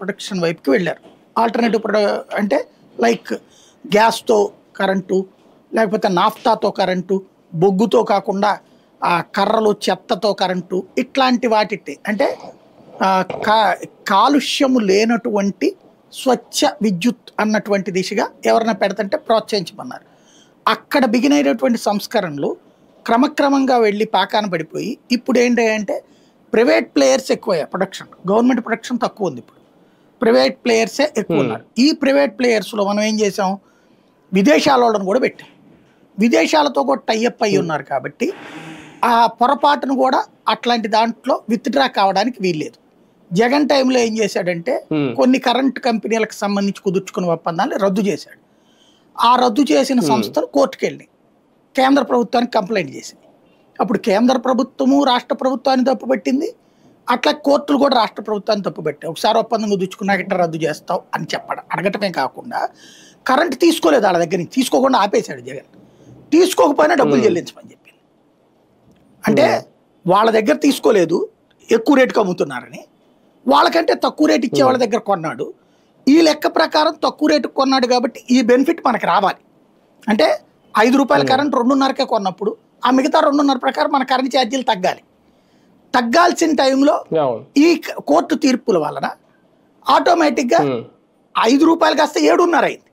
Production వైపుకి వెళ్ళారు. Alternative అంటే లైక్ గ్యాస్తో కరెంటు, లేకపోతే నాఫ్తాతో కరెంటు, బొగ్గుతో కాకుండా కర్రలు చెత్తతో కరెంటు, ఇట్లాంటి వాటి అంటే కాలుష్యము లేనటువంటి స్వచ్ఛ విద్యుత్ అన్నటువంటి దిశగా ఎవరైనా పెడతంటే ప్రోత్సహించమన్నారు. అక్కడ బిగినైనటువంటి సంస్కరణలు క్రమక్రమంగా వెళ్ళి పాకాన పడిపోయి ఇప్పుడు ఏంటంటే ప్రైవేట్ ప్లేయర్స్ ఎక్కువయ్యారు. ప్రొడక్షన్, గవర్నమెంట్ ప్రొడక్షన్ తక్కువ ఉంది. ఇప్పుడు ప్రైవేట్ ప్లేయర్సే ఎక్కువ ఉన్నారు. ఈ ప్రైవేట్ ప్లేయర్స్లో మనం ఏం చేసాం, విదేశాల వాళ్ళని కూడా పెట్టాం. విదేశాలతో కూడా టైఅప్ అయ్యి ఉన్నారు కాబట్టి ఆ పొరపాటును కూడా అట్లాంటి దాంట్లో విత్డ్రా కావడానికి వీల్లేదు. జగన్ టైంలో ఏం చేశాడంటే కొన్ని కరెంట్ కంపెనీలకు సంబంధించి కుదుర్చుకున్న ఒప్పందాన్ని రద్దు చేశాడు. ఆ రద్దు చేసిన సంస్థలు కోర్టుకు వెళ్ళి కేంద్ర ప్రభుత్వానికి కంప్లైంట్ చేసింది. అప్పుడు కేంద్ర ప్రభుత్వము రాష్ట్ర ప్రభుత్వాన్ని తప్పుపెట్టింది, అట్లా కోర్టులు కూడా రాష్ట్ర ప్రభుత్వాన్ని తప్పుపెట్టాయి. ఒకసారి ఒప్పందం కుదుర్చుకున్నాక ఇట్లా రద్దు చేస్తావు అని అడగటమే కాకుండా కరెంట్ తీసుకోలేదు వాళ్ళ దగ్గర నుంచి, తీసుకోకుండా ఆపేశాడు జగన్. తీసుకోకపోయినా డబ్బులు చెల్లించమని చెప్పింది. అంటే వాళ్ళ దగ్గర తీసుకోలేదు, ఎక్కువ రేటుకి అమ్ముతున్నారని, వాళ్ళకంటే తక్కువ రేటు ఇచ్చే వాళ్ళ దగ్గర కొన్నాడు. ఈ లెక్క ప్రకారం తక్కువ రేటుకు కొన్నాడు కాబట్టి ఈ బెనిఫిట్ మనకు రావాలి. అంటే 5 రూపాయల కరెంట్ 2.5కే కొన్నప్పుడు ఆ మిగతా 2.5 ప్రకారం మన కరెంట్ ఛార్జీలు తగ్గాల్సిన టైంలో ఈ కోర్టు తీర్పుల వలన ఆటోమేటిక్గా 5 రూపాయలు కాస్త 7.5 అయింది.